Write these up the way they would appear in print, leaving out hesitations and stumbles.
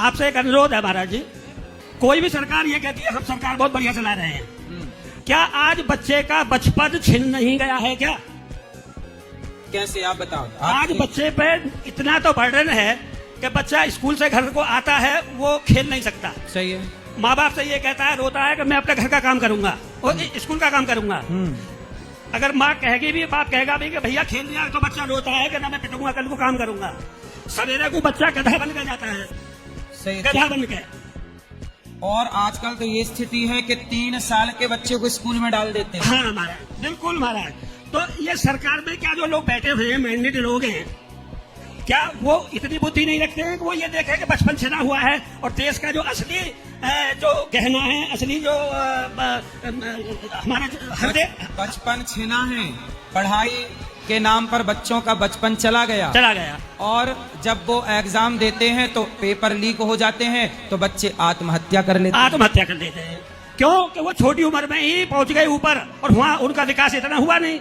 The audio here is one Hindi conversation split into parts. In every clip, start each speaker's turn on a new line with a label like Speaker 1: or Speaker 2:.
Speaker 1: आपसे एक अनुरोध है महाराज जी, कोई भी सरकार ये कहती है हम सरकार बहुत बढ़िया चला रहे हैं, क्या आज बच्चे का बचपन छिन नहीं गया है क्या?
Speaker 2: कैसे आप बताओ।
Speaker 1: आज बच्चे पे इतना तो बर्डन है कि बच्चा स्कूल से घर को आता है वो खेल नहीं सकता।
Speaker 2: सही है।
Speaker 1: माँ बाप से ये कहता है, रोता है कि मैं अपने घर का काम करूंगा और स्कूल का काम करूंगा। अगर माँ कहेगी भी, बाप कहेगा भी कि भैया खेल लिया, तो बच्चा रोता है कि ना मैं पिटूंगा, कल को काम करूंगा। सवेरे को बच्चा गधा बन के जाता है,
Speaker 2: सही।
Speaker 1: गधा बन के।
Speaker 2: और आजकल तो ये स्थिति है कि 3 साल के बच्चे को स्कूल में डाल देते हैं।
Speaker 1: हाँ महाराज, बिल्कुल महाराज। तो ये सरकार में क्या जो लोग बैठे हुए हैं, मैंडेट लोग हैं, क्या वो इतनी बुद्धि नहीं रखते हैं कि वो ये देखें कि बचपन छिना हुआ है और देश का जो असली जो गहना है, असली जो हमारा हृदय,
Speaker 2: बचपन छीना है। पढ़ाई के नाम पर बच्चों का बचपन चला गया। और जब वो एग्जाम देते हैं तो पेपर लीक हो जाते हैं तो बच्चे आत्महत्या कर लेते
Speaker 1: हैं। क्यों? कि वो छोटी उम्र में ही पहुंच गए ऊपर और वहाँ उनका विकास इतना हुआ नहीं।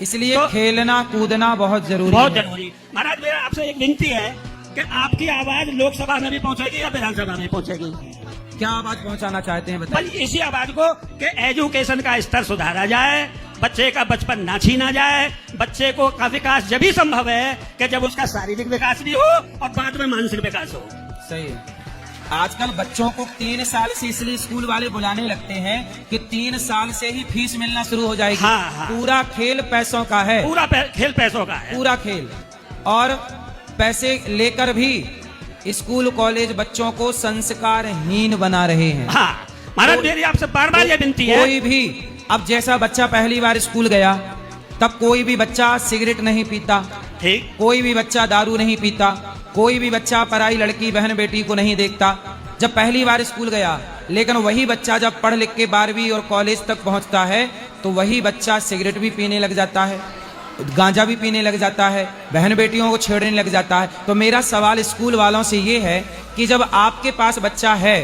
Speaker 2: इसलिए तो खेलना कूदना बहुत जरूरी है।
Speaker 1: महाराज मेरा आपसे एक विनती है कि आपकी आवाज लोकसभा में भी पहुंचेगी या विधानसभा में पहुंचेगी?
Speaker 2: क्या आवाज पहुंचाना चाहते हैं बताइए।
Speaker 1: इसी आवाज को कि एजुकेशन का स्तर सुधारा जाए, बच्चे का बचपन ना छीना जाए। बच्चे को का विकास जब ही संभव है कि जब उसका शारीरिक विकास भी हो और बाद में मानसिक विकास हो।
Speaker 2: सही है। आजकल बच्चों को 3 साल से इसलिए स्कूल वाले बुलाने लगते हैं कि 3 साल से ही फीस मिलना शुरू हो जाएगी।
Speaker 1: हाँ।
Speaker 2: पूरा खेल पैसों का है।
Speaker 1: खेल पैसों का है।
Speaker 2: पूरा खेल। और पैसे लेकर भी स्कूल कॉलेज बच्चों को संस्कारहीन बना रहे हैं।
Speaker 1: हाँ महाराज, मेरी आपसे बार बार ये विनती है।
Speaker 2: कोई भी अब जैसा बच्चा पहली बार स्कूल गया तब कोई भी बच्चा सिगरेट नहीं पीता,
Speaker 1: ठीक,
Speaker 2: कोई भी बच्चा दारू नहीं पीता, कोई भी बच्चा पराई लड़की बहन बेटी को नहीं देखता जब पहली बार स्कूल गया। लेकिन वही बच्चा जब पढ़ लिख के 12वीं और कॉलेज तक पहुंचता है तो वही बच्चा सिगरेट भी पीने लग जाता है, गांजा भी पीने लग जाता है, बहन बेटियों को छेड़ने लग जाता है। तो मेरा सवाल स्कूल वालों से ये है कि जब आपके पास बच्चा है,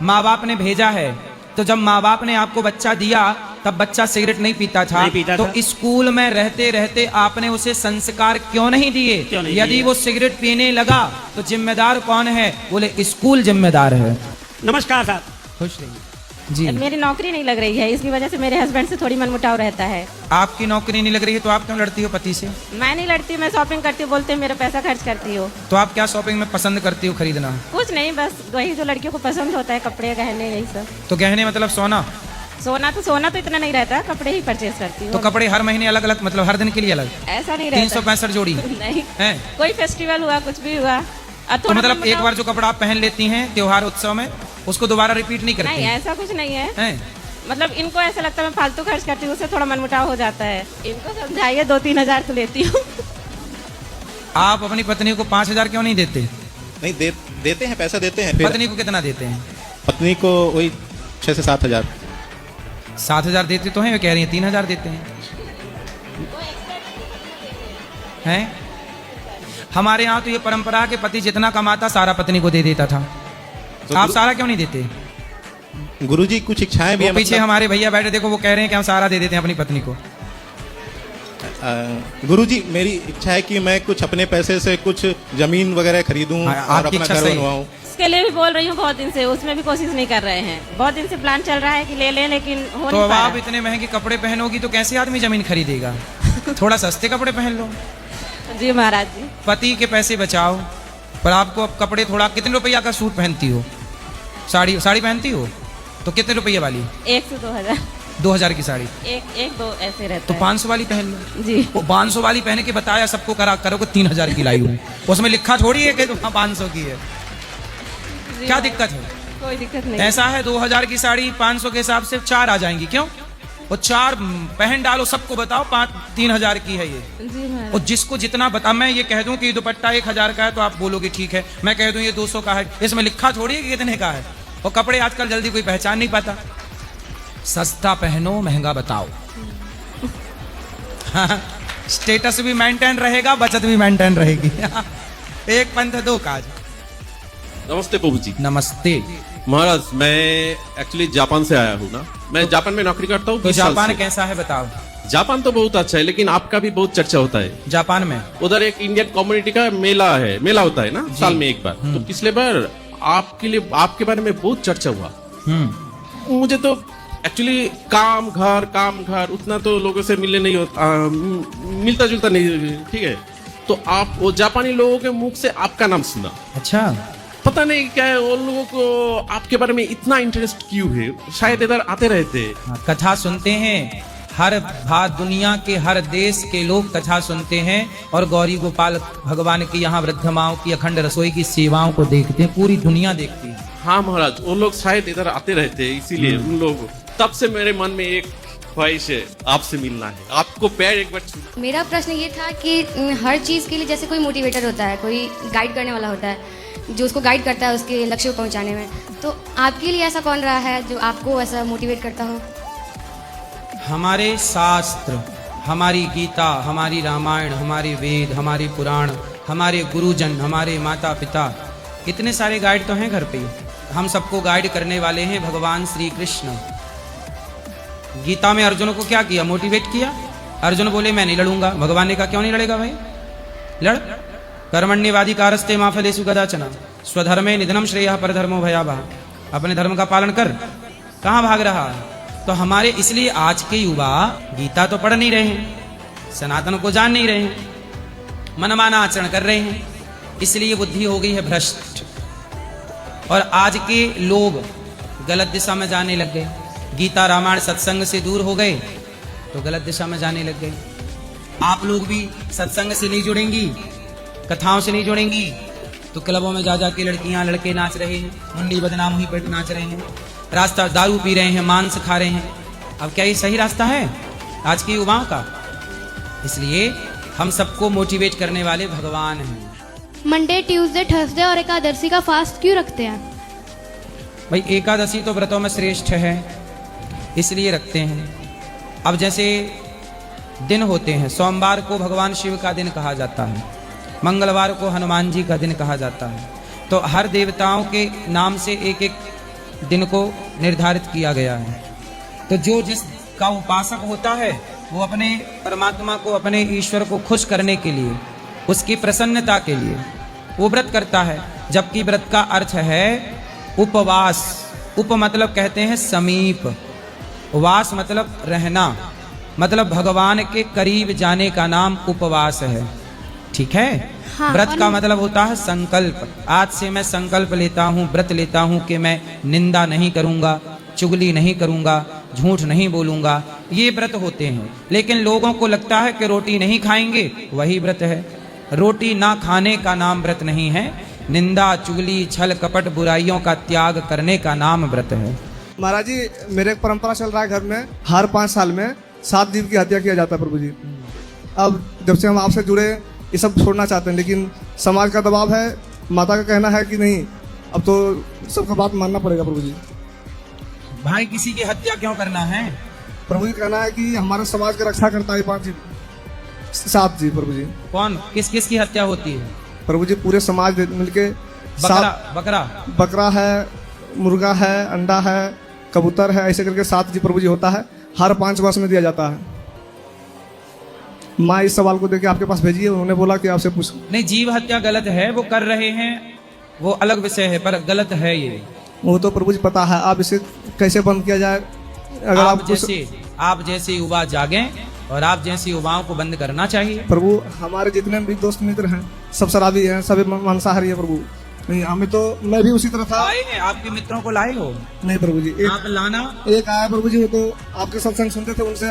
Speaker 2: माँ बाप ने भेजा है, तो जब माँ बाप ने आपको बच्चा दिया तब बच्चा सिगरेट नहीं पीता था, तो स्कूल में रहते रहते आपने उसे संस्कार क्यों नहीं दिए? यदि वो सिगरेट पीने लगा तो जिम्मेदार कौन है? बोले स्कूल जिम्मेदार है।
Speaker 1: नमस्कार साहब।
Speaker 2: खुश रहिए जी।
Speaker 3: मेरी नौकरी नहीं लग रही है, इसकी वजह से मेरे हस्बैंड से थोड़ी मनमुटाव रहता है।
Speaker 2: आपकी नौकरी नहीं लग रही है तो आप क्यों लड़ती हो पति से?
Speaker 3: मैं नहीं लड़ती, मैं शॉपिंग करती हूँ, बोलते हैं मेरा पैसा खर्च करती हो।
Speaker 2: तो आप क्या शॉपिंग में पसंद करती हो खरीदना?
Speaker 3: कुछ नहीं, बस वही जो लड़कियों को पसंद होता है, कपड़े गहने यही सब।
Speaker 2: तो गहने मतलब सोना?
Speaker 3: सोना तो इतना नहीं रहता, कपड़े ही परचेज करती हूँ।
Speaker 2: तो कपड़े हर महीने अलग अलग, मतलब हर दिन के लिए अलग?
Speaker 3: ऐसा नहीं रहता।
Speaker 2: 365 जोड़ी
Speaker 3: नहीं
Speaker 2: है?
Speaker 3: कोई फेस्टिवल हुआ, कुछ भी हुआ।
Speaker 2: तो मतलब एक बार जो कपड़ा आप पहन लेती हैं त्योहार उत्सव में उसको दोबारा रिपीट नहीं करती?
Speaker 3: नहीं, ऐसा कुछ नहीं है। मतलब इनको ऐसा लगता है मैं फालतू खर्च करती हूँ, उससे थोड़ा मनमुटाव हो जाता है। इनको समझाइए, 2-3 हजार तो लेती हूँ।
Speaker 2: आप अपनी पत्नी को 5 हजार क्यों नहीं देते?
Speaker 4: नहीं देते हैं, पैसा देते हैं।
Speaker 2: पत्नी को कितना देते हैं?
Speaker 4: पत्नी को वही 6 से 7 हजार।
Speaker 2: 7 हजार देते तो हैं, वो कह रही है 3 हजार देते हैं। हमारे यहाँ तो ये परंपरा है कि पति जितना कमाता सारा पत्नी को दे देता था। तो आप सारा क्यों नहीं देते?
Speaker 4: गुरुजी कुछ इच्छाएं भी
Speaker 2: पीछे हमारे भैया बैठे, देखो वो कह रहे हैं कि हम सारा दे देते हैं अपनी पत्नी को।
Speaker 4: गुरुजी मेरी इच्छा है कि मैं कुछ अपने पैसे से कुछ जमीन वगैरह खरीदूं और अपना घर बनवाऊं।
Speaker 3: इसके लिए भी बोल रही हूँ बहुत दिन से, उसमें भी कोशिश नहीं कर रहे हैं। बहुत दिन से प्लान चल रहा है कि ले लें, लेकिन हो नहीं पा रहा।
Speaker 2: आप इतने महंगे कपड़े पहनोगी तो कैसे आदमी जमीन खरीदेगा? थोड़ा सस्ते कपड़े पहन लो।
Speaker 3: जी महाराज जी।
Speaker 2: पति के पैसे बचाओ, पर आपको अब कपड़े थोड़ा। कितने रुपया का सूट पहनती हो? साड़ी पहनती हो तो कितने रुपये वाली?
Speaker 3: 1 से 2000।
Speaker 2: 2000 की साड़ी?
Speaker 3: एक दो ऐसे रहता
Speaker 2: तो
Speaker 3: है।
Speaker 2: 500 वाली पहन लो
Speaker 3: जी।
Speaker 2: वो 500 वाली पहने के बताया सबको, करो कि 3000 की लाई हूँ, उसमें लिखा थोड़ी है कि 500 की है। क्या दिक्कत है?
Speaker 3: कोई दिक्कत नहीं।
Speaker 2: ऐसा है 2000 की साड़ी 500 के हिसाब से 4 आ जाएंगी। क्यों? वो 4 पहन डालो, सबको बताओ 3000 की है ये।
Speaker 3: जी
Speaker 2: और जिसको जितना बता, मैं ये कह दूं कि दुपट्टा 1000 का है तो आप बोलोगे ठीक है, मैं कह दूं ये 200 का है, इसमें लिखा थोड़ी है कि कितने का है। और कपड़े आजकल जल्दी कोई पहचान नहीं पाता। सस्ता पहनो, महंगा बताओ। स्टेटस भी मेंटेन रहेगा, बचत भी मेंटेन रहेगी। एक पंथ दो काज।
Speaker 5: नमस्ते प्रभु जी।
Speaker 2: नमस्ते
Speaker 5: महाराज, मैं एक्चुअली जापान से आया हूँ ना, मैं जापान में नौकरी करता हूँ।
Speaker 2: तो जापान कैसा है बताओ?
Speaker 5: जापान तो बहुत अच्छा है, लेकिन आपका भी बहुत चर्चा होता है
Speaker 2: जापान में।
Speaker 5: उधर एक इंडियन कम्युनिटी का मेला होता है ना साल में एक बार। तो पिछले बार आपके लिए आपके बारे में बहुत चर्चा हुआ। मुझे तो एक्चुअली काम घर उतना तो लोगों से मिलने नहीं होता, मिलता जुलता नहीं, ठीक है। तो आप वो जापानी लोगों के मुख से आपका नाम सुना।
Speaker 2: अच्छा,
Speaker 5: पता नहीं क्या है उन लोगों को आपके बारे में इतना इंटरेस्ट क्यों है, शायद इधर आते रहते।
Speaker 2: कथा सुनते हैं, हर दुनिया के हर देश के लोग कथा सुनते हैं और गौरी गोपाल भगवान की यहाँ वृद्ध माओं की अखंड रसोई की सेवाओं को देखते हैं, पूरी दुनिया देखती है।
Speaker 5: हाँ महाराज, वो लोग शायद इधर आते रहते हैं, इसीलिए उन लोग, तब से मेरे मन में एक ख्वाहिश है आपसे मिलना है, आपको पैर एक बार छू।
Speaker 6: मेरा प्रश्न ये था कि हर चीज़ के लिए जैसे कोई मोटिवेटर होता है, कोई गाइड करने वाला होता है जो उसको गाइड करता है उसके लक्ष्य को पहुंचाने में, तो आपके लिए ऐसा कौन रहा है जो आपको ऐसा मोटिवेट करता हो?
Speaker 2: हमारे शास्त्र, हमारी गीता, हमारी रामायण, हमारे वेद, हमारे पुराण, हमारे गुरुजन, हमारे माता पिता, इतने सारे गाइड तो हैं घर पे। हम सबको गाइड करने वाले हैं भगवान श्री कृष्ण। गीता में अर्जुन को क्या किया? मोटिवेट किया। अर्जुन बोले मैं नहीं लड़ूंगा। भगवान ने कहा क्यों नहीं लड़ेगा भाई, लड़। कर्मण्येवाधिकारस्ते मा फलेषु कदाचन स्वधर्मे निधनम श्रेयः परधर्मो भयावह। अपने धर्म का पालन कर, कहाँ भाग रहा? तो हमारे इसलिए आज के युवा गीता तो पढ़ नहीं रहे हैं, सनातन को जान नहीं रहे हैं, मनमाना आचरण कर रहे हैं, इसलिए बुद्धि हो गई है भ्रष्ट। और आज के लोग गलत दिशा में जाने लग गए, गीता रामायण सत्संग से दूर हो गए तो गलत दिशा में जाने लग गए। आप लोग भी सत्संग से नहीं जुड़ेंगी, कथाओं से नहीं जुड़ेंगी तो क्लबों में जा जाके लड़कियां लड़के नाच रहे हैं, मुंडी बदनाम हुई पेट नाच रहे हैं, रास्ता दारू पी रहे हैं, मांस खा रहे हैं। अब क्या ये सही रास्ता है आज के युवाओं का? इसलिए हम सबको मोटिवेट करने वाले भगवान हैं।
Speaker 7: मंडे, ट्यूसडे, थर्सडे और एकादशी का फास्ट क्यों रखते हैं?
Speaker 2: भाई एकादशी तो व्रतों में श्रेष्ठ है, इसलिए रखते हैं। अब जैसे दिन होते हैं, सोमवार को भगवान शिव का दिन कहा जाता है, मंगलवार को हनुमान जी का दिन कहा जाता है, तो हर देवताओं के नाम से एक एक दिन को निर्धारित किया गया है। तो जो जिस का उपासक होता है वो अपने परमात्मा को, अपने ईश्वर को खुश करने के लिए, उसकी प्रसन्नता के लिए वो व्रत करता है। जबकि व्रत का अर्थ है उपवास। उप मतलब कहते हैं समीप, वास मतलब रहना, मतलब भगवान के करीब जाने का नाम उपवास है, ठीक है।
Speaker 7: हाँ,
Speaker 2: व्रत का मतलब होता है संकल्प। आज से मैं संकल्प लेता हूँ, व्रत लेता हूँ कि मैं निंदा नहीं करूँगा, चुगली नहीं करूँगा, झूठ नहीं बोलूँगा, ये व्रत होते हैं। लेकिन लोगों को लगता है कि रोटी नहीं खाएंगे वही व्रत है। रोटी ना खाने का नाम व्रत नहीं है, निंदा चुगली छल कपट बुराइयों का त्याग करने का नाम व्रत है।
Speaker 8: महाराज जी, मेरे एक परंपरा चल रहा है घर में, हर 5 साल में 7 जीव की हत्या किया जाता है प्रभु जी। अब जब से हम आपसे जुड़े ये सब छोड़ना चाहते हैं, लेकिन समाज का दबाव है, माता का कहना है कि नहीं, अब तो सबका बात मानना पड़ेगा प्रभु जी।
Speaker 2: भाई किसी की हत्या क्यों करना है?
Speaker 8: प्रभु जी कहना है कि हमारे समाज की रक्षा करता है 5 जीव 7 जीव प्रभु जी।
Speaker 2: कौन किस किस की हत्या होती है?
Speaker 8: प्रभु जी पूरे समाज मिलके बकरा है, मुर्गा है, अंडा है, कबूतर है, ऐसे करके 7 जीव प्रभु जी होता है, हर 5 वर्ष में दिया जाता है। माँ इस सवाल को देके आपके पास भेजी है, उन्होंने बोला कि आपसे पूछ।
Speaker 2: नहीं, जीव हत्या गलत है, वो कर रहे हैं, वो अलग विषय है, पर गलत है ये।
Speaker 8: वो तो प्रभु जी पता है, आप इसे कैसे बंद किया जाए? अगर
Speaker 2: आप जैसे युवा जागें और आप जैसे युवाओं को बंद करना चाहिए।
Speaker 8: प्रभु हमारे जितने भी दोस्त मित्र हैं सब शराबी हैं, सभी मांसाहारी है प्रभु। नहीं, हमें तो, मैं भी उसी तरह था।
Speaker 2: आए हैं आपके मित्रों को लाए हो?
Speaker 8: नहीं प्रभु जी,
Speaker 2: आप लाना।
Speaker 8: एक आया प्रभु जी, वो तो आपके सत्संग सुनते थे, उनसे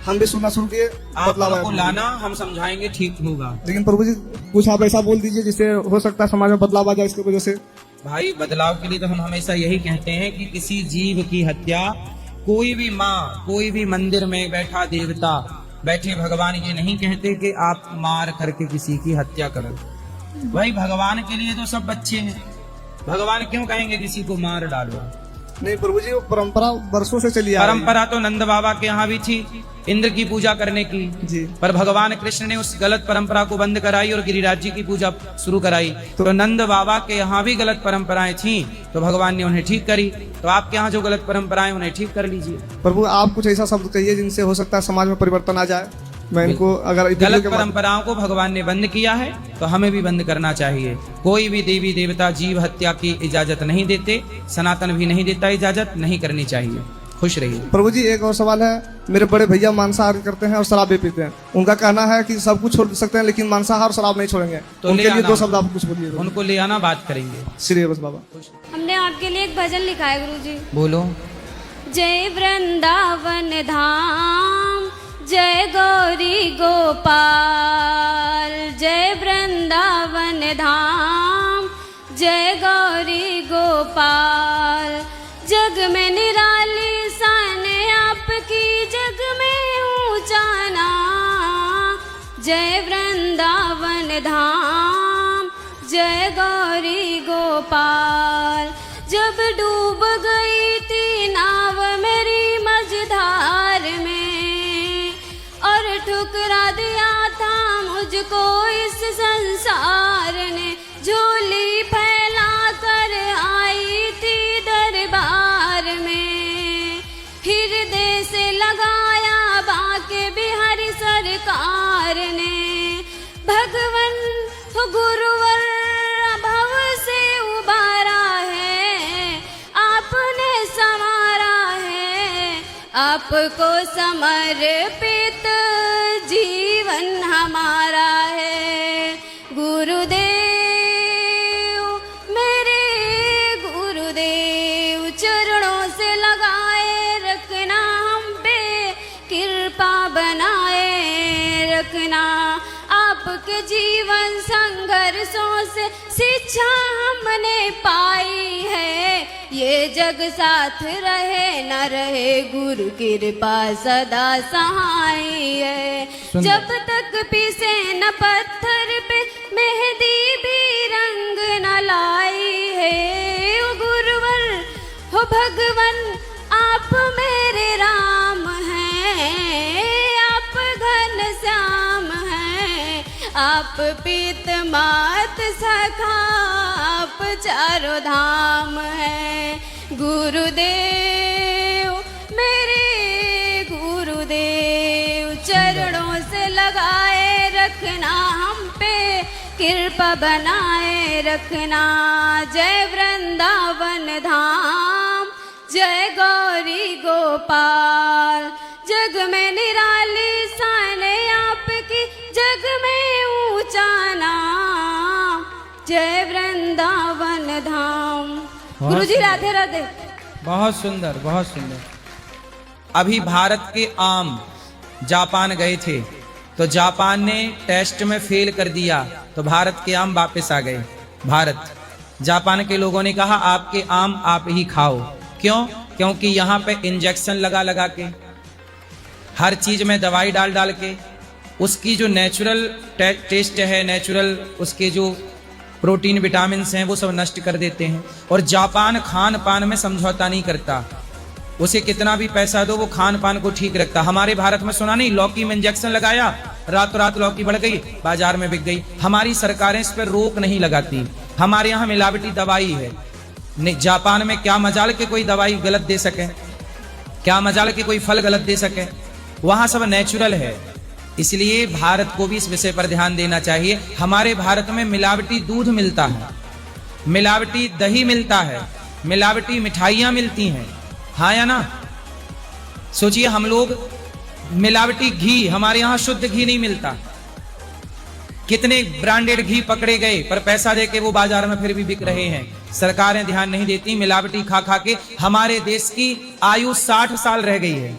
Speaker 8: हम भी सुनना शुरू किए, बदलाव
Speaker 2: को लाना, हम समझाएंगे, ठीक होगा।
Speaker 8: लेकिन प्रभु जी कुछ आप ऐसा बोल दीजिए जिससे हो सकता है समाज में बदलाव आ जाए इसकी वजह से।
Speaker 2: भाई बदलाव के लिए तो हम हमेशा यही कहते हैं कि किसी जीव की हत्या, कोई भी माँ, कोई भी मंदिर में बैठा देवता, बैठे भगवान ये नहीं कहते कि आप मार करके किसी की हत्या करो। भाई भगवान के लिए तो सब बच्चे हैं, भगवान क्यों कहेंगे किसी को मार डालो?
Speaker 8: नहीं प्रभु जी, वो परंपरा वर्षों से चली आ रही है।
Speaker 2: परंपरा तो नंद बाबा के यहाँ भी थी, इंद्र की पूजा करने की
Speaker 8: जी,
Speaker 2: पर भगवान कृष्ण ने उस गलत परंपरा को बंद कराई और गिरिराज जी की पूजा शुरू कराई। तो नंद बाबा के यहाँ भी गलत परंपराएं थी, तो भगवान ने उन्हें ठीक करी। तो आपके यहाँ जो गलत परंपराएं उन्हें ठीक कर लीजिए।
Speaker 8: प्रभु आप कुछ ऐसा शब्द कहिए जिनसे हो सकता है समाज में परिवर्तन आ जाए। मैं इनको अगर
Speaker 2: गलत परंपराओं को भगवान ने बंद किया है तो हमें भी बंद करना चाहिए। कोई भी देवी देवता जीव हत्या की इजाजत नहीं देते, सनातन भी नहीं देता इजाजत, नहीं करनी चाहिए। खुश रहिए।
Speaker 8: प्रभु जी एक और सवाल है, मेरे बड़े भैया मांसाहार करते हैं और शराब भी पीते हैं, उनका कहना है कि सब कुछ छोड़ सकते हैं लेकिन मांसाहार और शराब नहीं छोड़ेंगे,
Speaker 2: तो
Speaker 8: उनके लिए 2 शब्द आप कुछ बोलिए।
Speaker 2: उनको ले आना, बात करेंगे।
Speaker 8: श्री बस बाबा।
Speaker 6: हमने आपके लिए एक भजन लिखा है गुरु जी।
Speaker 2: बोलो।
Speaker 6: जय वृंदावन धाम, जय गौरी गोपाल, जय वृंदावन धाम, जय गौरी गोपाल। जग में निराली शान आपकी, जग में ऊंचा नाम। जय वृंदावन धाम, जय गौरी गोपाल। जब डूब गई थी नाव मेरी मझधार में, और ठुकरा दिया था मुझको इस संसार ने। झोली फैला कर आई थी दरबार में, हृदय से लगाया बाके बिहारी सरकार ने। भगवन गुरुवर भव से उबारा है, आपने संवारा है, आपको समर्पित जीवन हमारा है। गुरुदेव मेरे गुरुदेव, चरणों से लगाए रखना हम पे कृपा बनाए रखना। आपके जीवन संघर्षों से शिक्षा हमने पाई है, ये जग साथ रहे न रहे गुरु कृपा सदा सहाय है। जब तक पीसे न पत्थर पे मेहंदी भी रंग न लाई है। ओ गुरुवर हो भगवन आप मेरे राम हैं, आप घन श्याम हैं, आप पीत मात सखा, आप चारों धाम हैं। गुरुदेव मेरे गुरुदेव, चरणों से लगाए रखना हम पे कृपा बनाए रखना। जय वृंदावन धाम, जय गौरी गोपाल। जग में निराली शान आपकी, जग में ऊंचा नाम। जय वृंदावन धाम। गुरु जी राधे राधे।
Speaker 2: बहुत सुंदर, बहुत सुंदर। अभी भारत के आम जापान गए थे तो जापान ने टेस्ट में फेल कर दिया तो भारत के आम वापस आ गए। भारत जापान के लोगों ने कहा आपके आम आप ही खाओ। क्यों? क्योंकि यहाँ पे इंजेक्शन लगा लगा के, हर चीज में दवाई डाल डाल के, उसकी जो नेचुरल टेस्ट है, नेचुरल उसके जो प्रोटीन विटामिन हैं वो सब नष्ट कर देते हैं। और जापान खान पान में समझौता नहीं करता, उसे कितना भी पैसा दो वो खान पान को ठीक रखता। हमारे भारत में सुना नहीं, लौकी में इंजेक्शन लगाया, रातों रात लौकी बढ़ गई, बाजार में बिक गई। हमारी सरकारें इस पर रोक नहीं लगाती, हमारे यहाँ मिलावटी दवाई है। जापान में क्या मजाल के कोई दवाई गलत दे सके, क्या मजाल के कोई फल गलत दे सके, वहां सब नेचुरल है। इसलिए भारत को भी इस विषय पर ध्यान देना चाहिए। हमारे भारत में मिलावटी दूध मिलता है, मिलावटी दही मिलता है, मिलावटी मिठाइयां मिलती हैं, हाँ या ना? सोचिए हम लोग मिलावटी घी, हमारे यहाँ शुद्ध घी नहीं मिलता। कितने ब्रांडेड घी पकड़े गए पर पैसा देके वो बाजार में फिर भी बिक रहे हैं। सरकारें ध्यान नहीं देती, मिलावटी खा खा के हमारे देश की आयु 60 साल रह गई है।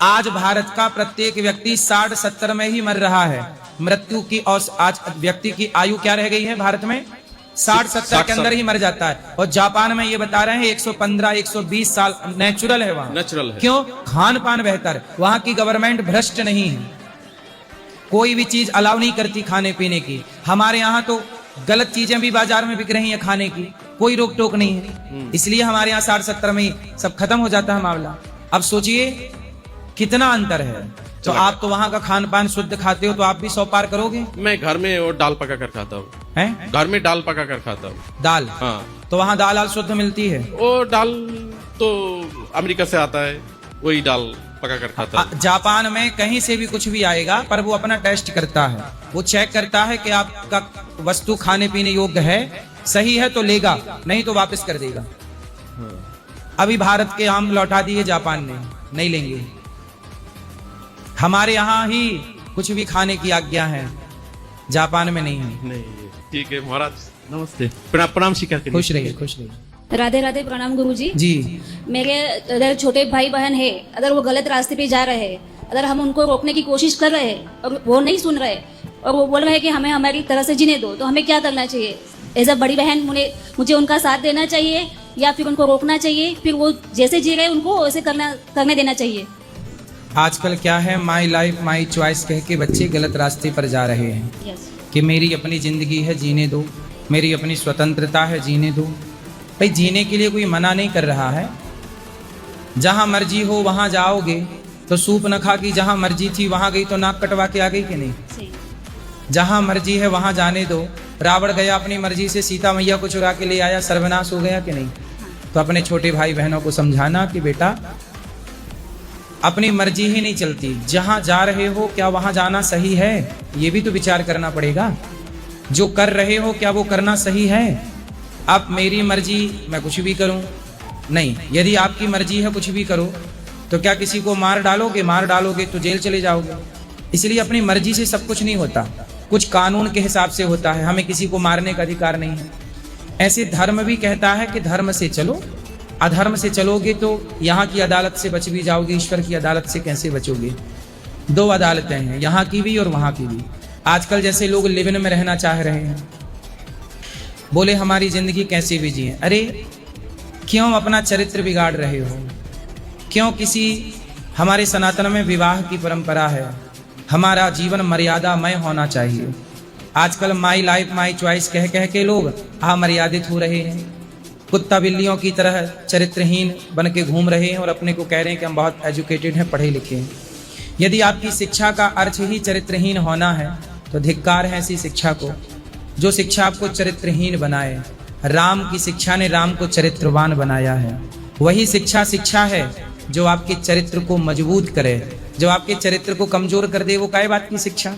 Speaker 2: आज भारत का प्रत्येक व्यक्ति 60-70 में ही मर रहा है। मृत्यु की आज व्यक्ति की आयु क्या रह गई है भारत में? 60-70 के अंदर ही मर जाता है। और जापान में ये बता रहे हैं 115-120 साल नेचुरल है वहां।
Speaker 5: नेचुरल है।
Speaker 2: क्यों? खान पान बेहतर है, वहां की गवर्नमेंट भ्रष्ट नहीं है, कोई भी चीज अलाउ नहीं करती खाने पीने की। हमारे यहाँ तो गलत चीजें भी बाजार में बिक रही हैं खाने की, कोई रोक टोक नहीं है। इसलिए हमारे यहाँ 60-70 में ही सब खत्म हो जाता है मामला। अब सोचिए कितना अंतर है। तो आप तो वहाँ का खान पान शुद्ध खाते हो तो आप भी 100 पार करोगे।
Speaker 5: मैं घर में वो दाल पका कर खाता हूँ,
Speaker 2: हैं?
Speaker 5: घर में दाल पका कर खाता हूँ।
Speaker 2: दाल?
Speaker 5: हाँ।
Speaker 2: तो वहाँ दाल शुद्ध मिलती है?
Speaker 5: वो दाल तो अमेरिका से आता है, वही दाल पका कर खाता है।
Speaker 2: जापान में कहीं से भी कुछ भी आएगा, पर वो अपना टेस्ट करता है, वो चेक करता है कि आपका वस्तु खाने पीने योग्य है, सही है तो लेगा, नहीं तो वापस कर देगा। अभी भारत के आम लौटा दिए जापान ने, नहीं लेंगे। हमारे यहाँ ही कुछ भी खाने की आज्ञा है, जापान में नहीं है।
Speaker 5: नहीं, ठीक है महाराज, नमस्ते, प्रणाम स्वीकार करिए।
Speaker 2: खुश रहिए, खुश रहिए।
Speaker 9: राधे राधे, प्रणाम गुरुजी।
Speaker 2: जी,
Speaker 9: मेरे अगर छोटे भाई बहन है, अगर वो गलत रास्ते पे जा रहे हैं, अगर हम उनको रोकने की कोशिश कर रहे हैं और वो नहीं सुन रहे और वो बोल रहे हैं कि हमें हमारी तरह से जीने दो, तो हमें क्या करना चाहिए? एज अ बड़ी बहन मुझे उनका साथ देना चाहिए या फिर उनको रोकना चाहिए, फिर वो जैसे जी रहे उनको वैसे करने देना चाहिए?
Speaker 2: आजकल क्या है, माई लाइफ माई चॉइस कह के बच्चे गलत रास्ते पर जा रहे हैं।
Speaker 9: यस।
Speaker 2: कि मेरी अपनी जिंदगी है, जीने दो, मेरी अपनी स्वतंत्रता है, जीने दो। भाई जीने के लिए कोई मना नहीं कर रहा है। जहां मर्जी हो वहां जाओगे तो सूप न खा की जहां मर्जी थी वहां गई तो नाक कटवा के आ गई कि नहीं?
Speaker 9: सही।
Speaker 2: जहां मर्जी है वहां जाने दो। रावण गया अपनी मर्जी से, सीता मैया को चुरा के ले आया, सर्वनाश हो गया कि नहीं? तो अपने छोटे भाई बहनों को समझाना कि बेटा अपनी मर्जी ही नहीं चलती, जहां जा रहे हो क्या वहां जाना सही है, ये भी तो विचार करना पड़ेगा। जो कर रहे हो क्या वो करना सही है? अब मेरी मर्जी मैं कुछ भी करूं नहीं, यदि आपकी मर्जी है कुछ भी करो तो क्या किसी को मार डालोगे तो जेल चले जाओगे। इसलिए अपनी मर्जी से सब कुछ नहीं होता, कुछ कानून के हिसाब से होता है, हमें किसी को मारने का अधिकार नहीं है। ऐसे धर्म भी कहता है कि धर्म से चलो, अधर्म से चलोगे तो यहाँ की अदालत से बच भी जाओगे, ईश्वर की अदालत से कैसे बचोगे? दो अदालतें हैं, यहाँ की भी और वहाँ की भी। आजकल जैसे लोग लिव इन में रहना चाह रहे हैं, बोले हमारी जिंदगी कैसे भी जिए। अरे क्यों अपना चरित्र बिगाड़ रहे हो? क्यों? किसी हमारे सनातन में विवाह की परंपरा है, हमारा जीवन मर्यादामय होना चाहिए। आजकल माई लाइफ माई चॉइस कह कह के लोग अमर्यादित हो रहे हैं, कुत्ता बिल्लियों की तरह चरित्रहीन बन के घूम रहे हैं और अपने को कह रहे हैं कि हम बहुत एजुकेटेड हैं, पढ़े लिखे हैं। यदि आपकी शिक्षा का अर्थ ही चरित्रहीन होना है तो धिक्कार है ऐसी शिक्षा को, जो शिक्षा आपको चरित्रहीन बनाए। राम की शिक्षा ने राम को चरित्रवान बनाया है। वही शिक्षा है जो आपके चरित्र को मजबूत करे, जो आपके चरित्र को कमजोर कर दे वो काय बात की शिक्षा?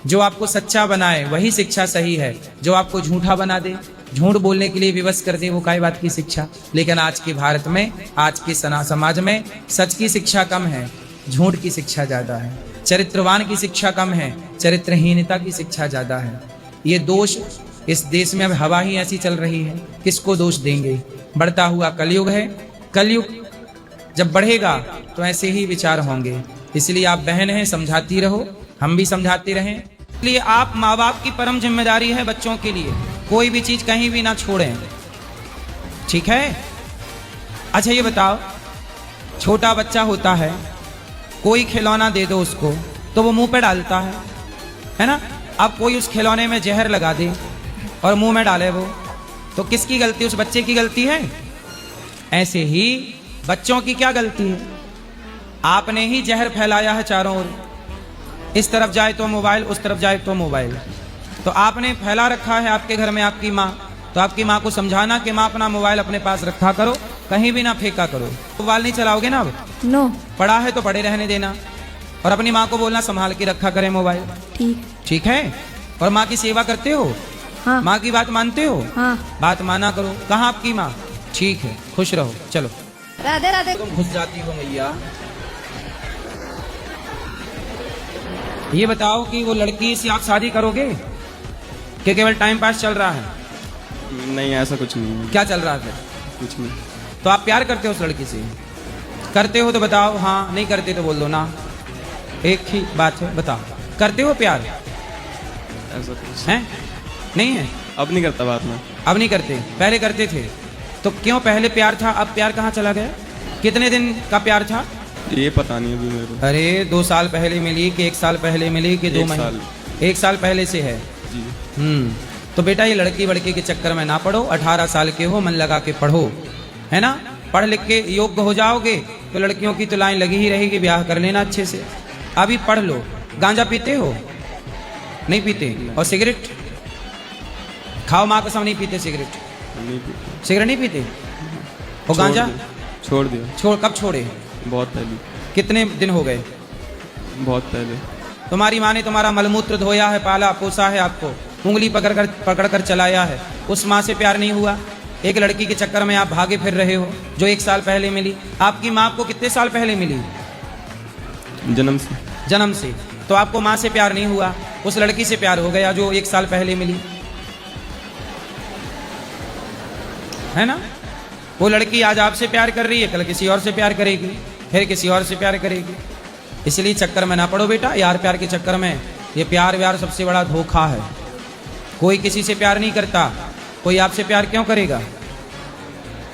Speaker 2: जो आपको सच्चा बनाए वही शिक्षा सही है, जो आपको झूठा बना दे, झूठ बोलने के लिए विवश कर दे वो काय बात की शिक्षा? लेकिन आज के भारत में, आज के समाज में सच की शिक्षा कम है, झूठ की शिक्षा ज्यादा है। चरित्रवान की शिक्षा कम है, चरित्रहीनता की शिक्षा ज्यादा है। ये दोष इस देश में अब हवा ही ऐसी चल रही है, किसको दोष देंगे? बढ़ता हुआ कलयुग है, कलयुग जब बढ़ेगा तो ऐसे ही विचार होंगे। इसलिए आप बहन हैं, समझाती रहो, हम भी समझाते रहें। इसलिए आप माँ बाप की परम जिम्मेदारी है बच्चों के लिए, कोई भी चीज कहीं भी ना छोड़ें, ठीक है? अच्छा ये बताओ, छोटा बच्चा होता है, कोई खिलौना दे दो उसको तो वो मुंह पे डालता है ना? अब कोई उस खिलौने में जहर लगा दे और मुंह में डाले वो, तो किसकी गलती? उस बच्चे की गलती है? ऐसे ही बच्चों की क्या गलती है? आपने ही जहर फैलाया है चारों ओर, इस तरफ जाए तो मोबाइल, उस तरफ जाए तो मोबाइल, तो आपने फैला रखा है आपके घर में आपकी माँ। तो आपकी माँ को समझाना कि माँ अपना मोबाइल अपने पास रखा करो, कहीं भी ना फेंका करो। मोबाइल नहीं चलाओगे ना अब?
Speaker 9: नो।
Speaker 2: पड़ा है तो पड़े रहने देना, और अपनी माँ को बोलना संभाल के रखा करे मोबाइल, ठीक है? और माँ की सेवा करते हो?
Speaker 9: हाँ।
Speaker 2: माँ की बात मानते हो?
Speaker 9: हाँ।
Speaker 2: बात माना करो। कहाँ आपकी माँ? ठीक है, खुश रहो। चलो
Speaker 9: राधे राधे।
Speaker 2: तुम घुस जाती हो मैया। ये बताओ कि वो लड़की से आप शादी करोगे कि केवल टाइम पास चल रहा है?
Speaker 10: नहीं, ऐसा कुछ नहीं है।
Speaker 2: क्या चल रहा है?
Speaker 10: कुछ नहीं।
Speaker 2: तो आप प्यार करते हो उस लड़की से? करते हो तो बताओ हाँ, नहीं करते तो बोल दो ना। एक ही बात है, बताओ करते हो प्यार?
Speaker 10: ऐसा कुछ
Speaker 2: है नहीं है?
Speaker 10: अब नहीं करता बात में।
Speaker 2: अब नहीं करते, पहले करते थे। तो क्यों? पहले प्यार था, अब प्यार कहाँ चला गया? कितने दिन का प्यार था?
Speaker 10: ये पता नहीं अभी मेरे को।
Speaker 2: अरे 2 साल पहले मिली कि 1 साल पहले मिली कि 2 महीने? 1 साल पहले से है
Speaker 10: जी।
Speaker 2: तो बेटा ये लड़की वड़की के चक्कर में ना पड़ो, 18 साल के हो, मन लगा के पढ़ो, है ना? पढ़ लिख के योग्य हो जाओगे तो लड़कियों की तो लाइन लगी ही रहेगी, ब्याह कर लेना अच्छे से। अभी पढ़ लो। गांजा पीते हो? नहीं पीते। और सिगरेट खाओ, माँ कसम नहीं पीते सिगरेट?
Speaker 10: नहीं पीते।
Speaker 2: सिगरेट नहीं पीते? और गांजा
Speaker 10: छोड़ दिया।
Speaker 2: छोड़? कब छोड़े?
Speaker 10: बहुत पहले।
Speaker 2: कितने दिन हो गए?
Speaker 10: बहुत पहले।
Speaker 2: तुम्हारी माँ ने तुम्हारा मलमूत्र धोया है, पाला पोसा है, आपको उंगली पकड़ कर चलाया है, उस माँ से प्यार नहीं हुआ? एक लड़की के चक्कर में आप भागे फिर रहे हो जो 1 साल पहले मिली। आपकी माँ आपको कितने साल पहले मिली?
Speaker 10: जन्म से।
Speaker 2: जन्म से। तो आपको माँ से प्यार नहीं हुआ, उस लड़की से प्यार हो गया जो 1 साल पहले मिली, है ना? वो लड़की आज आपसे प्यार कर रही है, कल किसी और से प्यार करेगी, फिर किसी और से प्यार करेगी। इसलिए चक्कर में ना पड़ो बेटा, यार प्यार के चक्कर में। ये प्यार व्यार सबसे बड़ा धोखा है। कोई किसी से प्यार नहीं करता, कोई आपसे प्यार क्यों करेगा?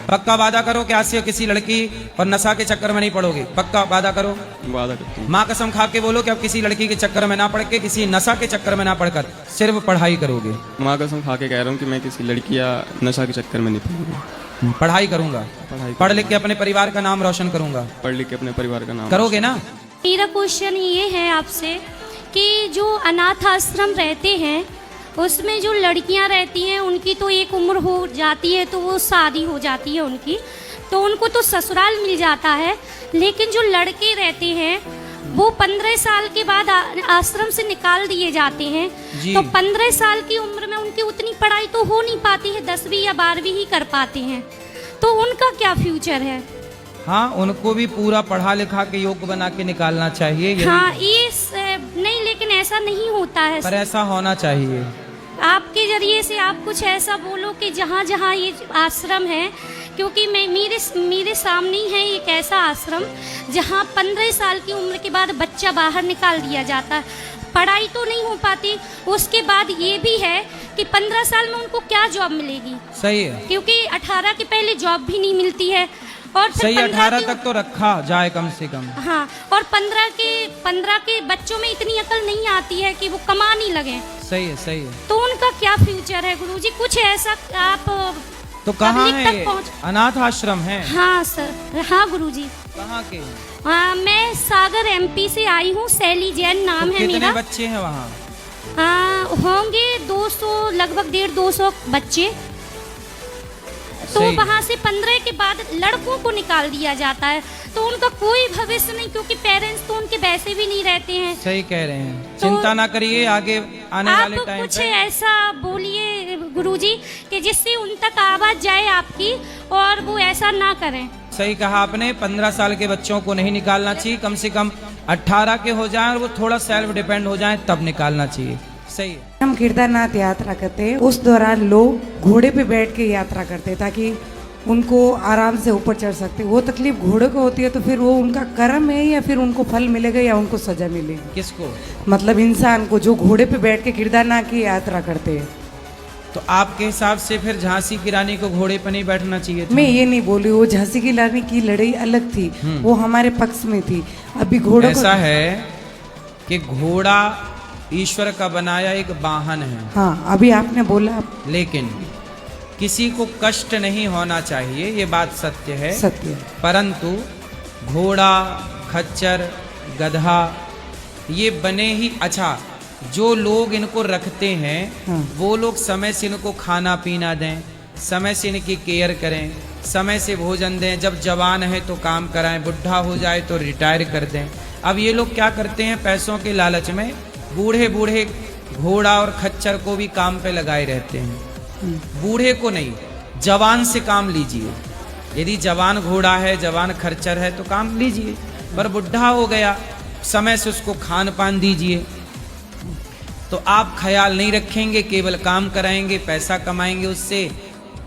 Speaker 2: पक्का वादा करो कि आज से किसी लड़की और नशा के चक्कर में नहीं पड़ोगे। पक्का वादा करो।
Speaker 10: वादा करता हूँ।
Speaker 2: माँ कसम खा के बोलो कि अब किसी लड़की के चक्कर में ना पड़ के, किसी नशा के चक्कर में ना पड़कर सिर्फ पढ़ाई करोगे।
Speaker 10: माँ कसम खा के कह रहा हूँ कि मैं किसी लड़की या नशा के चक्कर में नहीं पड़ूंगा।
Speaker 2: पढ़ाई करूंगा, पढ़ लिख के अपने परिवार का नाम रोशन करूंगा।
Speaker 10: पढ़ लिख के अपने परिवार का नाम
Speaker 2: करोगे ना?
Speaker 7: मेरा क्वेश्चन ये है आपसे कि जो अनाथ आश्रम रहते हैं उसमें जो लड़कियां रहती हैं उनकी तो एक उम्र हो जाती है तो वो शादी हो जाती है उनकी, तो उनको तो ससुराल मिल जाता है, लेकिन जो लड़के रहते हैं वो 15 साल के बाद आश्रम से निकाल दिए जाते हैं। तो 15 साल की उम्र में उनकी उतनी पढ़ाई तो हो नहीं पाती है, 10वीं या 12वीं ही कर पाते हैं, तो उनका क्या फ्यूचर है?
Speaker 2: हाँ, उनको भी पूरा पढ़ा लिखा के योग्य बना के निकालना चाहिए।
Speaker 7: हाँ, नहीं, लेकिन ऐसा नहीं होता है।
Speaker 2: पर ऐसा होना चाहिए।
Speaker 7: आपके जरिए से आप कुछ ऐसा बोलो कि जहाँ जहाँ ये आश्रम है, क्योंकि मेरे सामने ही है एक ऐसा आश्रम जहाँ 15 साल की उम्र के बाद बच्चा बाहर निकाल दिया जाता है, पढ़ाई तो नहीं हो पाती। उसके बाद ये भी है कि 15 साल में उनको क्या जॉब मिलेगी? सही है, क्योंकि 18 के पहले जॉब भी नहीं मिलती है। और
Speaker 2: सही, 18 तक तो रखा जाए कम से कम।
Speaker 7: हाँ, और 15 के बच्चों में इतनी अकल नहीं आती है कि वो कमाने लगे।
Speaker 2: सही है, सही है।
Speaker 7: तो उनका क्या फ्यूचर है गुरुजी? कुछ ऐसा आप
Speaker 2: तो कहाँ है ये? अनाथ आश्रम है?
Speaker 7: हाँ सर, हाँ गुरुजी।
Speaker 2: कहाँ के?
Speaker 7: मैं सागर MP से आई हूँ, शैली जैन नाम है मेरा।
Speaker 2: कितने बच्चे हैं वहाँ?
Speaker 7: होंगे 200, लगभग 150-200 बच्चे। तो वहाँ से 15 के बाद लड़कों को निकाल दिया जाता है, तो उनका कोई भविष्य नहीं, क्योंकि पेरेंट्स तो उनके वैसे भी नहीं रहते हैं।
Speaker 2: सही कह रहे हैं। तो चिंता ना करिए, आगे आने वाले टाइम
Speaker 7: कुछ ऐसा बोलिए गुरुजी कि जिससे उन तक आवाज जाए आपकी, और वो ऐसा ना करें।
Speaker 2: सही कहा आपने, 15 साल के बच्चों को नहीं निकालना चाहिए, कम से कम 18 के हो जाएं और वो थोड़ा सेल्फ डिपेंड हो जाएं तब निकालना चाहिए। सही है।
Speaker 11: हम केदारनाथ यात्रा करते हैं, उस दौरान लोग घोड़े पे बैठ के यात्रा करते हैं ताकि उनको आराम से ऊपर चढ़ सकते। वो तकलीफ घोड़े को होती है, तो फिर वो उनका कर्म है या फिर उनको फल मिलेगा या उनको सजा मिलेगी?
Speaker 2: किसको?
Speaker 11: मतलब इंसान को जो घोड़े पे बैठ के केदारनाथ की यात्रा करते हैं।
Speaker 2: तो आपके हिसाब से फिर झांसी की रानी को घोड़े पर नहीं बैठना चाहिए था?
Speaker 11: मैं ये नहीं बोली, वो झांसी की रानी की लड़ाई अलग थी, वो हमारे पक्ष में थी। अभी घोड़ा
Speaker 2: ऐसा है कि घोड़ा ईश्वर का बनाया एक वाहन है।
Speaker 11: हाँ, अभी आपने बोला,
Speaker 2: लेकिन किसी को कष्ट नहीं होना चाहिए, ये बात सत्य है।
Speaker 11: सत्य।
Speaker 2: परंतु घोड़ा, खच्चर, गधा ये बने ही, अच्छा जो लोग इनको रखते हैं वो लोग समय से इनको खाना पीना दें, समय से इनकी केयर करें, समय से भोजन दें, जब जवान है तो काम कराएं, बुढ़ा हो जाए तो रिटायर कर दें। अब ये लोग क्या करते हैं, पैसों के लालच में बूढ़े बूढ़े घोड़ा और खच्चर को भी काम पे लगाए रहते हैं। बूढ़े को नहीं, जवान से काम लीजिए। यदि जवान घोड़ा है, जवान खच्चर है तो काम लीजिए, पर बुढ़ा हो गया समय से उसको खान पान दीजिए। तो आप ख्याल नहीं रखेंगे, केवल काम कराएंगे, पैसा कमाएंगे उससे,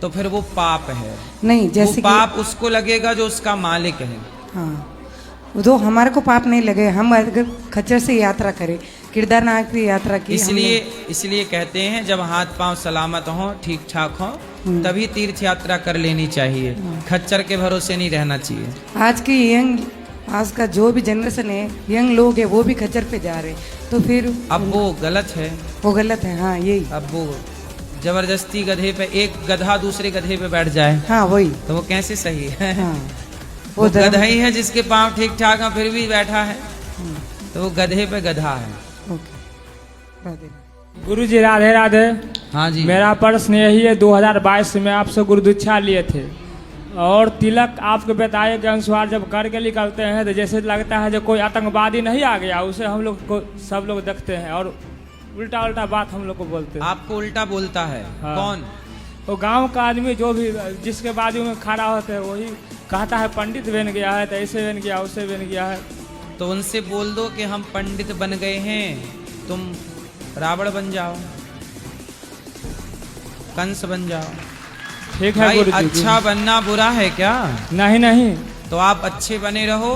Speaker 2: तो फिर वो पाप है।
Speaker 11: नहीं, जैसे
Speaker 2: वो पाप उसको लगेगा जो उसका मालिक है।
Speaker 11: हाँ, तो हमारे को पाप नहीं लगे, हम अगर खच्चर से यात्रा करें, केदारनाथ की यात्रा की,
Speaker 2: इसलिए कहते हैं जब हाथ पांव सलामत हो, ठीक ठाक हो, तभी तीर्थ यात्रा कर लेनी चाहिए। खच्चर के भरोसे नहीं रहना चाहिए।
Speaker 11: आज का जो भी जनरेशन है, यंग लोग है, वो भी खच्चर पे जा रहे, तो फिर
Speaker 2: अब वो गलत है।
Speaker 11: वो गलत है, हाँ यही।
Speaker 2: अब वो जबरदस्ती गधे पे, एक गधा दूसरे गधे पे बैठ जाए,
Speaker 11: हाँ वही,
Speaker 2: तो वो कैसे सही है?
Speaker 11: हाँ,
Speaker 2: वो गधा ही है जिसके पांव ठीक ठाक है फिर भी बैठा है, तो वो गधे पे गधा है।
Speaker 12: गुरु जी राधे राधे।
Speaker 2: हाँ जी।
Speaker 12: मेरा प्रश्न यही है, 2022 में आपसे गुरु दीक्षा लिए थे, और तिलक आपके बताए के अनुसार जब करके निकलते हैं तो जैसे लगता है जो कोई आतंकवादी नहीं आ गया, उसे हम लोग को सब लोग देखते हैं और उल्टा उल्टा बात हम लोग को बोलते हैं।
Speaker 2: आपको उल्टा बोलता है?
Speaker 12: हाँ।
Speaker 2: कौन?
Speaker 12: वो गांव का आदमी जो भी जिसके बाजू में खड़ा होता है वही कहता है पंडित बन गया है, तो ऐसे बन गया वैसे बन गया है।
Speaker 2: तो उनसे बोल दो कि हम पंडित बन गए हैं, तुम रावण बन जाओ, कंस बन जाओ।
Speaker 12: ठीक है
Speaker 2: भाई,
Speaker 12: गुरुजी।
Speaker 2: अच्छा बनना बुरा है क्या?
Speaker 12: नहीं नहीं,
Speaker 2: तो आप अच्छे बने रहो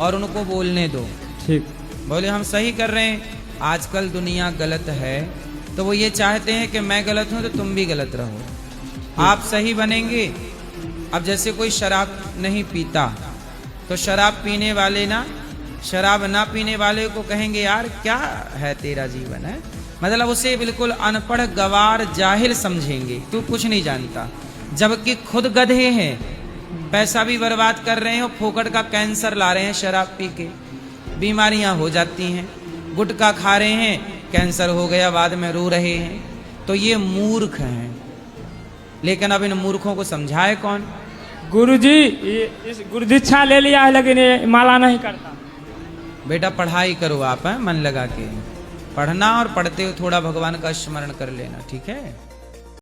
Speaker 2: और उनको बोलने दो।
Speaker 12: ठीक।
Speaker 2: बोले हम सही कर रहे हैं। आजकल दुनिया गलत है तो वो ये चाहते हैं कि मैं गलत हूं तो तुम भी गलत रहो। आप सही बनेंगे। अब जैसे कोई शराब नहीं पीता तो शराब पीने वाले ना शराब ना पीने वाले को कहेंगे यार क्या है तेरा जीवन है, मतलब उसे बिल्कुल अनपढ़ गवार जाहिल समझेंगे, तू कुछ नहीं जानता। जबकि खुद गधे हैं, पैसा भी बर्बाद कर रहे हैं और फोकट का कैंसर ला रहे हैं शराब पी के, बीमारियां हो जाती हैं। गुटखा खा रहे हैं, कैंसर हो गया, बाद में रो रहे हैं। तो ये मूर्ख हैं। लेकिन अब इन मूर्खों को समझाए कौन?
Speaker 12: गुरुजी, इस गुरु दीक्षा ले लिया है लेकिन ये माला नहीं करता।
Speaker 2: बेटा पढ़ाई करो आप, मन लगा के पढ़ना, और पढ़ते हुए थोड़ा भगवान का स्मरण कर लेना, ठीक है।